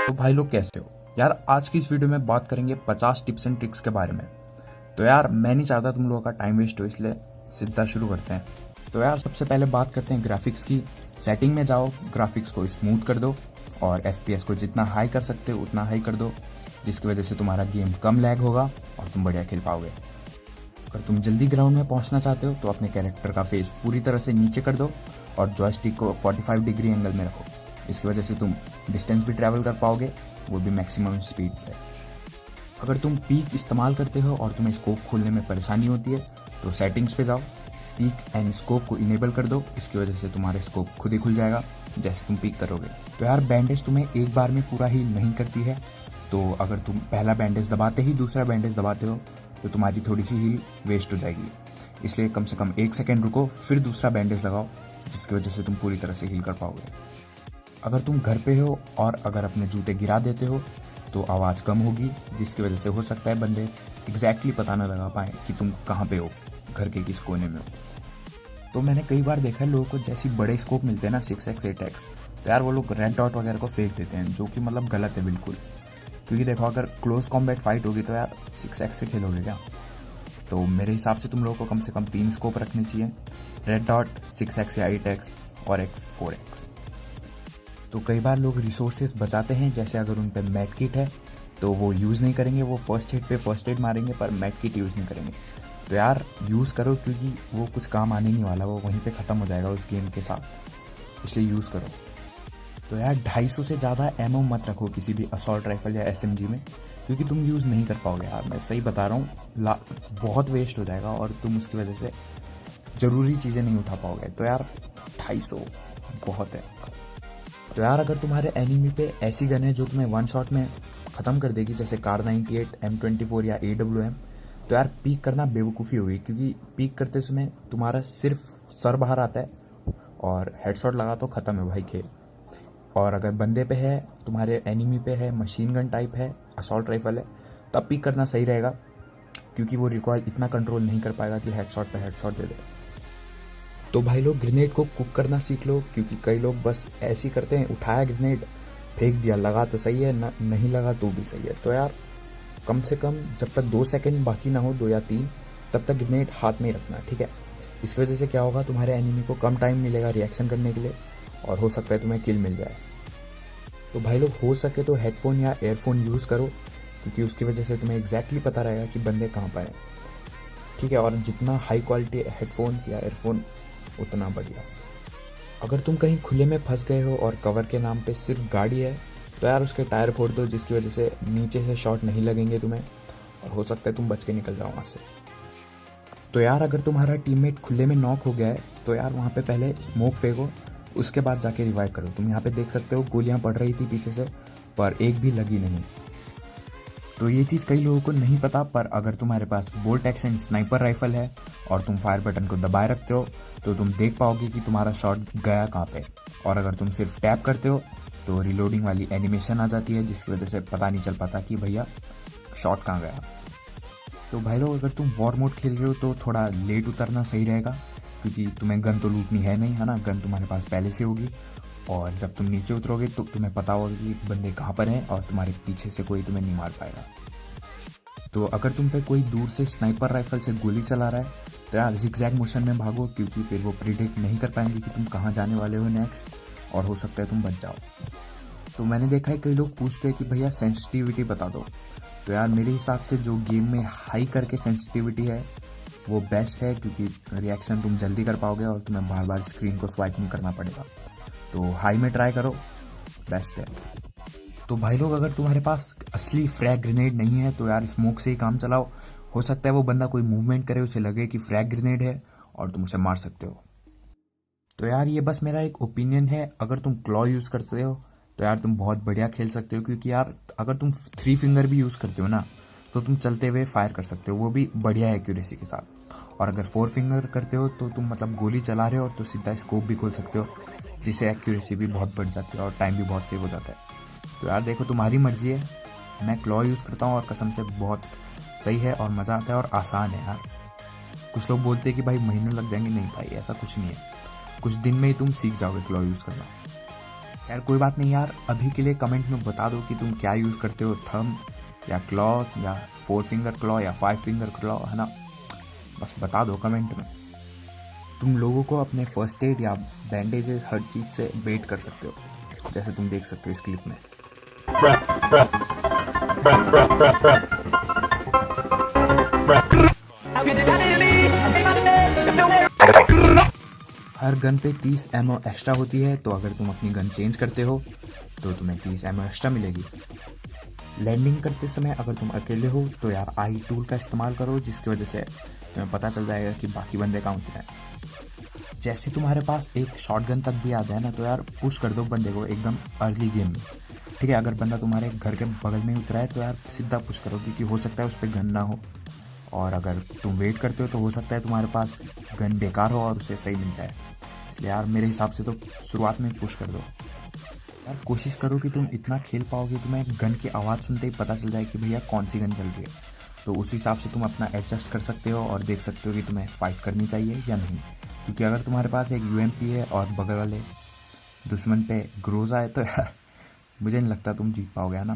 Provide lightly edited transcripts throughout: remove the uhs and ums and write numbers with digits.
तो भाई लोग कैसे हो यार। आज की इस वीडियो में बात करेंगे 50 टिप्स एंड ट्रिक्स के बारे में। तो यार मैं नहीं चाहता तुम लोगों का टाइम वेस्ट हो, इसलिए सीधा शुरू करते हैं। तो यार सबसे पहले बात करते हैं ग्राफिक्स की। सेटिंग में जाओ, ग्राफिक्स को स्मूथ कर दो और FPS को जितना हाई कर सकते हो उतना हाई कर दो, जिसकी वजह से तुम्हारा गेम कम लैग होगा और तुम बढ़िया खेल पाओगे। अगर तुम जल्दी ग्राउंड में पहुंचना चाहते हो तो अपने कैरेक्टर का फेस पूरी तरह से नीचे कर दो और जॉयस्टिक को 45 डिग्री एंगल में रखो। इसकी वजह से तुम डिस्टेंस भी ट्रैवल कर पाओगे, वो भी मैक्सिमम स्पीड पे। अगर तुम पीक इस्तेमाल करते हो और तुम्हें स्कोप खोलने में परेशानी होती है तो सेटिंग्स पे जाओ, पीक एंड स्कोप को इनेबल कर दो। इसकी वजह से तुम्हारा स्कोप खुद ही खुल जाएगा जैसे तुम पीक करोगे। तो यार बैंडेज तुम्हें एक बार में पूरा हील नहीं करती है, तो अगर तुम पहला बैंडेज दबाते ही दूसरा बैंडेज दबाते हो तो तुम्हारी थोड़ी सी हील वेस्ट हो जाएगी। इसलिए कम से कम 1 सेकेंड रुको, फिर दूसरा बैंडेज लगाओ, जिसकी वजह से तुम पूरी तरह से हील कर पाओगे। अगर तुम घर पे हो और अगर अपने जूते गिरा देते हो तो आवाज़ कम होगी, जिसकी वजह से हो सकता है बंदे एग्जैक्टली पता ना लगा पाए कि तुम कहाँ पे हो, घर के किस कोने में हो। तो मैंने कई बार देखा है लोगों को जैसे बड़े स्कोप मिलते हैं ना 6x 8x, तो यार वो लोग रेड डॉट वगैरह को फेंक देते हैं, जो कि मतलब गलत है बिल्कुल। क्योंकि देखो अगर क्लोज कॉम्बैट फाइट होगी तो यार 6x से खेलोगे क्या। तो मेरे हिसाब से तुम लोगों को कम से कम 3 स्कोप रखने चाहिए, रेड डॉट, 6x या 8x और एक 4x। तो कई बार लोग रिसोर्सेज बचाते हैं, जैसे अगर उन पर मैड किट है तो वो यूज़ नहीं करेंगे, वो फर्स्ट एड पे फर्स्ट एड मारेंगे पर मैड किट यूज़ नहीं करेंगे। तो यार यूज़ करो, क्योंकि वो कुछ काम आने नहीं वाला, वो वहीं पे ख़त्म हो जाएगा उस गेम के साथ, इसलिए यूज़ करो। तो यार 250 से ज़्यादा एमओ मत रखो किसी भी असॉल्ट राइफल या SMG में, क्योंकि तुम यूज़ नहीं कर पाओगे यार, मैं सही बता रहा हूँ। बहुत वेस्ट हो जाएगा और तुम उसकी वजह से ज़रूरी चीज़ें नहीं उठा पाओगे। तो यार 250 बहुत है। तो यार अगर तुम्हारे एनिमी पे ऐसी गन है जो तुम्हें वन शॉट में ख़त्म कर देगी, जैसे कार 98, M24 या AWM, तो यार पीक करना बेवकूफ़ी होगी, क्योंकि पीक करते समय तुम्हारा सिर्फ सर बाहर आता है और हेडशॉट लगा तो ख़त्म है भाई खेल। और अगर बंदे पे है, तुम्हारे एनिमी पे है, मशीन गन टाइप है, असॉल्ट राइफल है, तब पीक करना सही रहेगा, क्योंकि वो रिकॉइल इतना कंट्रोल नहीं कर पाएगा कि हेडशॉट पे हेडशॉट दे दे। तो भाई लोग ग्रेनेड को कुक करना सीख लो, क्योंकि कई लोग बस ऐसे ही करते हैं, उठाया ग्रेनेड फेंक दिया, लगा तो सही है, नहीं लगा तो भी सही है। तो यार कम से कम जब तक 2 सेकंड बाकी ना हो, 2 या 3, तब तक ग्रेनेड हाथ में ही रखना, ठीक है। इसकी वजह से क्या होगा, तुम्हारे एनिमी को कम टाइम मिलेगा रिएक्शन करने के लिए और हो सकता है तुम्हें किल मिल जाए। तो भाई लोग हो सके तो हेडफोन या एयरफोन यूज़ करो, क्योंकि उसकी वजह से तुम्हें एग्जैक्टली पता रहेगा कि बंदे कहाँ पर हैं, ठीक है। और जितना हाई क्वालिटी हेडफोन या एयरफोन उतना बढ़िया। अगर तुम कहीं खुले में फंस गए हो और कवर के नाम पे सिर्फ गाड़ी है, तो यार उसके टायर फोड़ दो, जिसकी वजह से नीचे से शॉट नहीं लगेंगे तुम्हें और हो सकता है तुम बच के निकल जाओ वहाँ से। तो यार अगर तुम्हारा टीममेट खुले में नॉक हो गया है तो यार वहाँ पे पहले स्मोक फेंको, उसके बाद जाके रिवाइव करो। तुम यहाँ पे देख सकते हो गोलियाँ पड़ रही थी पीछे से, पर एक भी लगी नहीं। तो ये चीज़ कई लोगों को नहीं पता, पर अगर तुम्हारे पास बोल्ट एक्शन स्नाइपर राइफल है और तुम फायर बटन को दबाए रखते हो तो तुम देख पाओगे कि तुम्हारा शॉट गया कहाँ पे। और अगर तुम सिर्फ टैप करते हो तो रिलोडिंग वाली एनिमेशन आ जाती है, जिसकी वजह से पता नहीं चल पाता कि भैया शॉट कहाँ गया। तो भाई लोग अगर तुम वॉर मोड खेल रहे हो तो थोड़ा लेट उतरना सही रहेगा, क्योंकि तुम्हें गन तो लूटनी है नहीं, है ना, गन तुम्हारे पास पहले से होगी। और जब तुम नीचे उतरोगे तो तुम्हें पता होगा कि बंदे कहाँ पर हैं और तुम्हारे पीछे से कोई तुम्हें नहीं मार पाएगा। तो अगर तुम पे कोई दूर से स्नाइपर राइफल से गोली चला रहा है तो यार जिगजैग मोशन में भागो, क्योंकि फिर वो प्रिडिक्ट नहीं कर पाएंगे कि तुम कहाँ जाने वाले हो नेक्स्ट, और हो सकता है तुम बच जाओ। तो मैंने देखा है कई लोग पूछते हैं कि भैया सेंसिटिविटी बता दो। तो यार मेरे हिसाब से जो गेम में हाई करके सेंसिटिविटी है वो बेस्ट है, क्योंकि रिएक्शन तुम जल्दी कर पाओगे और तुम्हें बार बार स्क्रीन को स्वाइप नहीं करना पड़ेगा। तो हाई में ट्राई करो, बेस्ट है। तो भाई लोग अगर तुम्हारे पास असली फ्रैग ग्रेनेड नहीं है तो यार स्मोक से ही काम चलाओ। हो सकता है वो बंदा कोई मूवमेंट करे, उसे लगे कि फ्रैग ग्रेनेड है और तुम उसे मार सकते हो। तो यार ये बस मेरा एक ओपिनियन है। अगर तुम क्लॉ यूज़ करते हो तो यार तुम बहुत बढ़िया खेल सकते हो, क्योंकि यार अगर तुम 3 फिंगर भी यूज़ करते हो ना तो तुम चलते हुए फायर कर सकते हो, वो भी बढ़िया एक्यूरेसी के साथ। और अगर 4 फिंगर करते हो तो तुम मतलब गोली चला रहे हो तो सीधा स्कोप भी खोल सकते हो, जिससे एक्यूरेसी भी बहुत बढ़ जाती है और टाइम भी बहुत सेव हो जाता है। तो यार देखो तुम्हारी मर्जी है, मैं क्लॉ यूज़ करता हूँ और कसम से बहुत सही है और मज़ा आता है और आसान है यार। कुछ लोग बोलते हैं कि भाई महीनों लग जाएंगे, नहीं भाई ऐसा कुछ नहीं है, कुछ दिन में ही तुम सीख जाओगे क्लॉ यूज़ करना। यार कोई बात नहीं यार, अभी के लिए कमेंट में बता दो कि तुम क्या यूज़ करते हो, थंब या क्लॉ या 4 फिंगर क्लॉ या 5 फिंगर क्लॉ, है ना। बस बता दो कमेंट में। तुम लोगों को अपने फर्स्ट एड या बैंडेजेस हर चीज़ से बेट कर सकते हो, जैसे तुम देख सकते हो इस क्लिप में। हर गन पे 30 एमओ एक्स्ट्रा होती है, तो अगर तुम अपनी गन चेंज करते हो तो तुम्हें 30 एमओ एक्स्ट्रा मिलेगी। लैंडिंग करते समय अगर तुम अकेले हो तो यार आई टूल का इस्तेमाल करो, जिसकी वजह से तुम्हें पता चल जाएगा कि बाकी बंदे कहाँ उतरे हैं। जैसे तुम्हारे पास एक शॉटगन तक भी आ जाए ना, तो यार पुश कर दो बंदे को एकदम अर्ली गेम में, ठीक है। अगर बंदा तुम्हारे घर के बगल में उतरा है तो यार सीधा पुश करो, क्योंकि हो सकता है उस पर गन ना हो, और अगर तुम वेट करते हो तो हो सकता है तुम्हारे पास गन बेकार हो और उसे सही मिल जाए। इसलिए यार मेरे हिसाब से तो शुरुआत में पुश कर दो। यार कोशिश करो कि तुम इतना खेल पाओगे तुम्हें गन की आवाज़ सुनते ही पता चल जाए कि भैया कौन सी गन चल रही है, तो उस हिसाब से तुम अपना एडजस्ट कर सकते हो और देख सकते हो कि तुम्हें फाइट करनी चाहिए या नहीं। क्योंकि अगर तुम्हारे पास एक यूएमपी है और बगल वाले दुश्मन पे ग्रोजा है तो यार मुझे नहीं लगता तुम जीत पाओगे, है ना।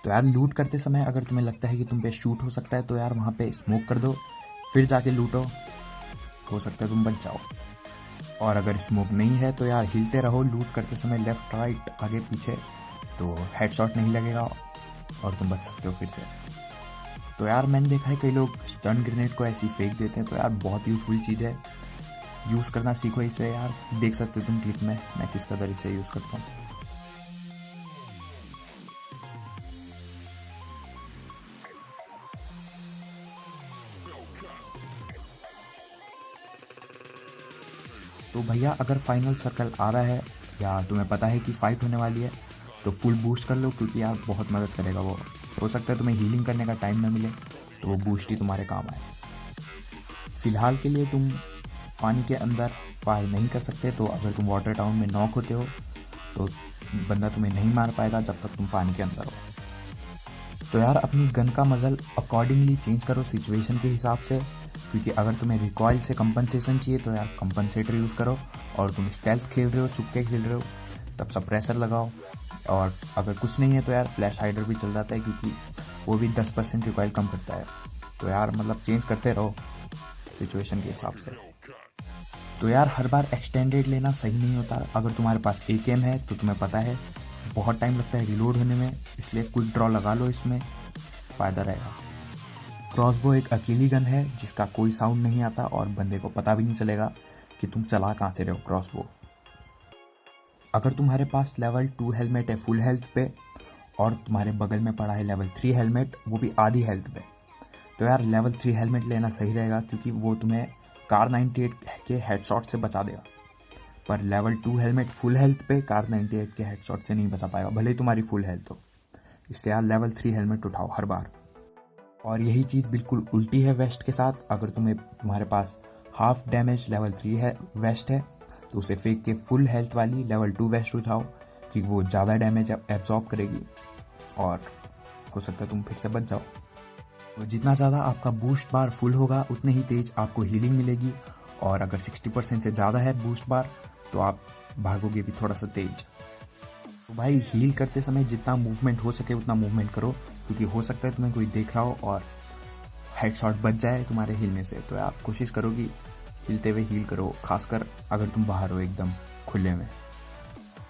तो यार लूट करते समय अगर तुम्हें लगता है कि तुम पे शूट हो सकता है तो यार वहाँ पे स्मोक कर दो, फिर जाके लूटो, हो सकता है तुम बच जाओ। और अगर स्मोक नहीं है तो यार हिलते रहो लूट करते समय, लेफ्ट राइट आगे पीछे, तो हेडशॉट नहीं लगेगा और तुम बच सकते हो फिर से। तो यार मैंने देखा है कई लोग स्टन ग्रेनेड को ऐसे ही फेंक देते हैं, तो यार बहुत यूज़फुल चीज़ है, यूज़ करना सीखो इसे यार। देख सकते हो तुम क्लिप में मैं किस कदर इसे यूज़ करता हूँ। तो भैया अगर फाइनल सर्कल आ रहा है या तुम्हें पता है कि फ़ाइट होने वाली है तो फुल बूस्ट कर लो, क्योंकि यार बहुत मदद करेगा वो। हो सकता है तुम्हें हीलिंग करने का टाइम ना मिले, तो वो बूस्ट ही तुम्हारे काम आए। फ़िलहाल के लिए तुम पानी के अंदर फायर नहीं कर सकते, तो अगर तुम वाटर टाउन में नॉक होते हो तो बंदा तुम्हें नहीं मार पाएगा जब तक तुम पानी के अंदर हो। तो यार अपनी गन का मजल अकॉर्डिंगली चेंज करो सिचुएशन के हिसाब से, क्योंकि अगर तुम्हें रिकॉइल से कंपनसेशन चाहिए तो यार कंपनसेटर यूज़ करो, और तुम स्टेल्थ खेल रहे हो, चुपके खेल रहे हो, तब सप्रेसर लगाओ। और अगर कुछ नहीं है तो यार फ्लैश हाइडर भी चल जाता है, क्योंकि वो भी 10% रिकॉइल कम करता है। तो यार मतलब चेंज करते रहो सिचुएशन के हिसाब से। तो यार हर बार एक्सटेंडेड लेना सही नहीं होता। अगर तुम्हारे पास AKM है तो तुम्हें पता है बहुत टाइम लगता है रिलोड होने में, इसलिए क्विक ड्रॉ लगा लो, इसमें फ़ायदा रहेगा। क्रॉसबो एक अकेली गन है जिसका कोई साउंड नहीं आता और बंदे को पता भी नहीं चलेगा कि तुम चला कहाँ से रहे हो क्रॉसबो। अगर तुम्हारे पास लेवल 2 हेलमेट है फुल हेल्थ पे और तुम्हारे बगल में पड़ा है लेवल 3 हेलमेट, वो भी आधी हेल्थ पे, तो यार लेवल 3 हेलमेट लेना सही रहेगा, क्योंकि वो तुम्हें कार 98 के हेडशॉट से बचा देगा। पर लेवल 2 हेलमेट फुल हेल्थ पे कार 98 के हेडशॉट से नहीं बचा पाएगा, भले ही तुम्हारी फुल हेल्थ हो। इसलिए यार लेवल 3 हेलमेट उठाओ हर बार। और यही चीज़ बिल्कुल उल्टी है वेस्ट के साथ। अगर तुम्हारे पास हाफ डैमेज लेवल 3 है वेस्ट है, तो उसे फेंक के फुल हेल्थ वाली लेवल 2 वेस्ट उठाओ, क्योंकि वो ज़्यादा डैमेज एब्जॉर्ब करेगी और हो सकता है तुम फिर से बच जाओ। तो जितना ज़्यादा आपका बूस्ट बार फुल होगा उतने ही तेज आपको हीलिंग मिलेगी, और अगर 60% से ज़्यादा है बूस्ट बार तो आप भागोगे भी थोड़ा सा तेज। तो भाई हील करते समय जितना मूवमेंट हो सके उतना मूवमेंट करो, क्योंकि हो सकता है तुम्हें कोई देख रहा हो और हेडशॉट बच जाए तुम्हारे हिलने से। तो आप कोशिश करो कि हिलते हुए हील करो, खासकर अगर तुम बाहर हो एकदम खुले में।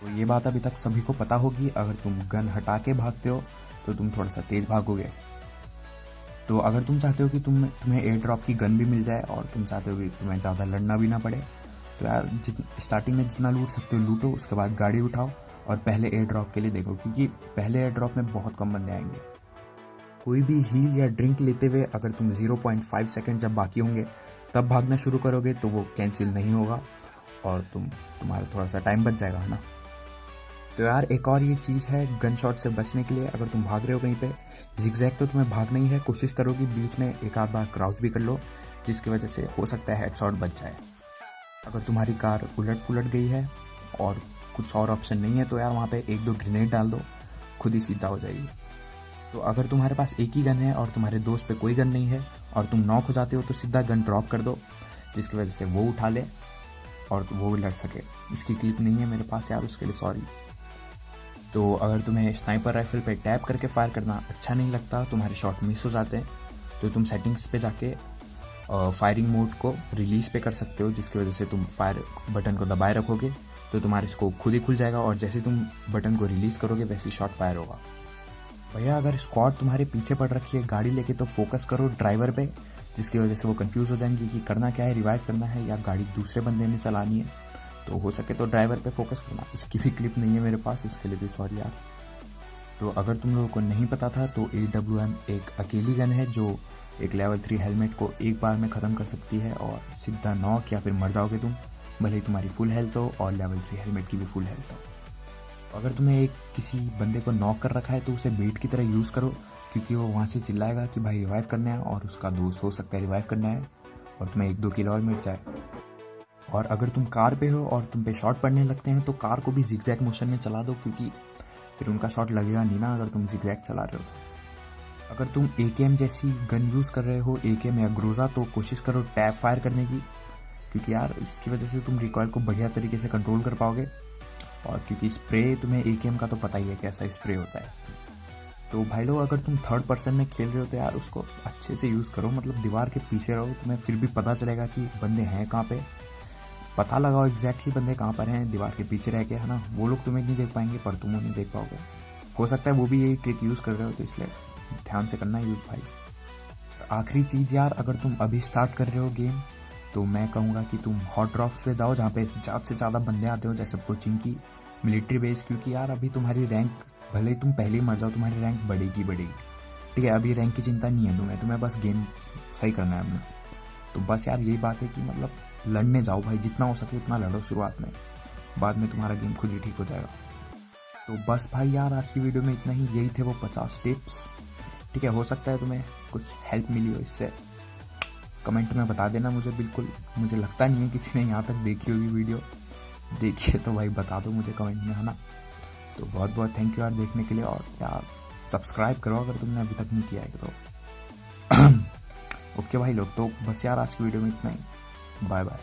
तो ये बात अभी तक सभी को पता होगी, अगर तुम गन हटा के भागते हो तो तुम थोड़ा सा तेज भागोगे। तो अगर तुम चाहते हो कि तुम्हें एयर ड्रॉप की गन भी मिल जाए और तुम चाहते हो कि तुम्हें ज़्यादा लड़ना भी ना पड़े, तो यार स्टार्टिंग में जितना लूट सकते हो लूटो, उसके बाद गाड़ी उठाओ और पहले एयर ड्रॉप के लिए देखो, क्योंकि पहले एयर ड्रॉप में बहुत कम बंदे आएंगे। कोई भी हील या ड्रिंक लेते हुए अगर तुम 0.5 सेकेंड जब बाकी होंगे तब भागना शुरू करोगे तो वो कैंसिल नहीं होगा और तुम्हारा थोड़ा सा टाइम बच जाएगा, है ना। तो यार एक और ये चीज़ है गन शॉट से बचने के लिए, अगर तुम भाग रहे हो कहीं पे जिगजैग तो तुम्हें भागना ही है, कोशिश करो कि बीच में एक आध बार क्राउच भी कर लो, जिसकी वजह से हो सकता है हेडशॉट बच जाए। अगर तुम्हारी कार उलट पुलट गई है और कुछ और ऑप्शन नहीं है तो यार वहाँ पे 1-2 ग्रेनेड डाल दो, खुद ही सीधा हो जाएगी। तो अगर तुम्हारे पास एक ही गन है और तुम्हारे दोस्त पे कोई गन नहीं है और तुम नॉक हो जाते हो तो सीधा गन ड्रॉप कर दो, जिसकी वजह से वो उठा ले और वो लड़ सके। इसकी क्लिप नहीं है मेरे पास यार, उसके लिए सॉरी। तो अगर तुम्हें स्नाइपर राइफल पे टैप करके फायर करना अच्छा नहीं लगता, तुम्हारे शॉट मिस हो जाते हैं, तो तुम सेटिंग्स पे जाके फायरिंग मोड को रिलीज़ पे कर सकते हो, जिसकी वजह से तुम फायर बटन को दबाए रखोगे तो तुम्हारे स्कोप खुद ही खुल जाएगा, और जैसे तुम बटन को रिलीज़ करोगे वैसे ही शॉट फायर होगा। भैया अगर स्क्वाड तुम्हारे पीछे पड़ रखी है गाड़ी लेके, तो फोकस करो ड्राइवर पे, जिसकी वजह से वो कंफ्यूज हो जाएंगे कि करना क्या है, रिवाइव करना है या गाड़ी दूसरे बंदे ने चलानी है। तो हो सके तो ड्राइवर पे फोकस करना। इसकी भी क्लिप नहीं है मेरे पास, उसके लिए भी सॉरी यार। तो अगर तुम लोगों को नहीं पता था तो AWM एक अकेली गन है जो एक लेवल 3 हेलमेट को एक बार में ख़त्म कर सकती है, और सीधा नॉक या फिर मर जाओगे तुम, भले ही तुम्हारी फुल हेल्थ हो और लेवल 3 हेलमेट की भी फुल हेल्थ हो। अगर तुम्हें एक किसी बंदे को नॉक कर रखा है तो उसे बेट की तरह यूज़ करो, क्योंकि वो वहाँ से चिल्लाएगा कि भाई रिवाइव करना है, और उसका दोस्त हो सकता है रिवाइव करना है, और तुम्हें 1-2 किल और मिल जाए। और अगर तुम कार पे हो और तुम पे शॉट पड़ने लगते हैं तो कार को भी जिगजैग मोशन में चला दो, क्योंकि फिर उनका शॉट लगेगा नहीं ना अगर तुम जिगजैग चला रहे हो। अगर तुम AKM जैसी गन यूज़ कर रहे हो, AKM या ग्रोजा, तो कोशिश करो टैप फायर करने की, क्योंकि यार इसकी वजह से तुम रिकॉइल को बढ़िया तरीके से कंट्रोल कर पाओगे। और क्योंकि स्प्रे तुम्हें AKM का तो पता ही है कैसा स्प्रे होता है। तो भाई लोग अगर तुम थर्ड पर्सन में खेल रहे हो तो यार उसको अच्छे से यूज़ करो, मतलब दीवार के पीछे रहो, तुम्हें फिर भी पता चलेगा कि बंदे हैं कहाँ पे। पता लगाओ एग्जैक्टली बंदे कहाँ पर हैं दीवार के पीछे रह के, है ना। वो लोग तुम्हें नहीं देख पाएंगे पर तुम उन्हें देख पाओगे। हो सकता है वो भी यही ट्रिक यूज़ कर रहे हो, तो इसलिए ध्यान से करना यूज़ भाई। आखिरी चीज़ यार, अगर तुम अभी स्टार्ट कर रहे हो गेम तो मैं कहूँगा कि तुम हॉट ड्रॉप्स पे जाओ, जहाँ पे ज़्यादा से ज़्यादा बंदे आते हो, जैसे कोचिंग की, मिलिट्री बेस, क्योंकि यार अभी तुम्हारी रैंक, भले ही तुम पहले ही मर जाओ, तुम्हारी रैंक बढ़ेगी। ठीक है, अभी रैंक की चिंता नहीं है तुम्हें बस गेम सही करना है अपना। तो बस यार यही बात है कि मतलब लड़ने जाओ भाई, जितना हो सके उतना लड़ो शुरुआत में, बाद में तुम्हारा गेम खुद ही ठीक हो जाएगा। तो बस भाई यार आज की वीडियो में इतना ही, यही थे वो 50 टिप्स। ठीक है, हो सकता है तुम्हें कुछ हेल्प मिली हो इससे, कमेंट में बता देना मुझे। बिल्कुल, मुझे लगता नहीं है किसी ने यहाँ तक देखी होगी वीडियो, देखिए तो भाई बता दो मुझे कमेंट में, है ना। तो बहुत बहुत थैंक यू यार देखने के लिए, और यार सब्सक्राइब करो अगर तुमने अभी तक नहीं किया है तो। ओके भाई लोग, तो बस यार आज की वीडियो में इतना ही, बाय बाय।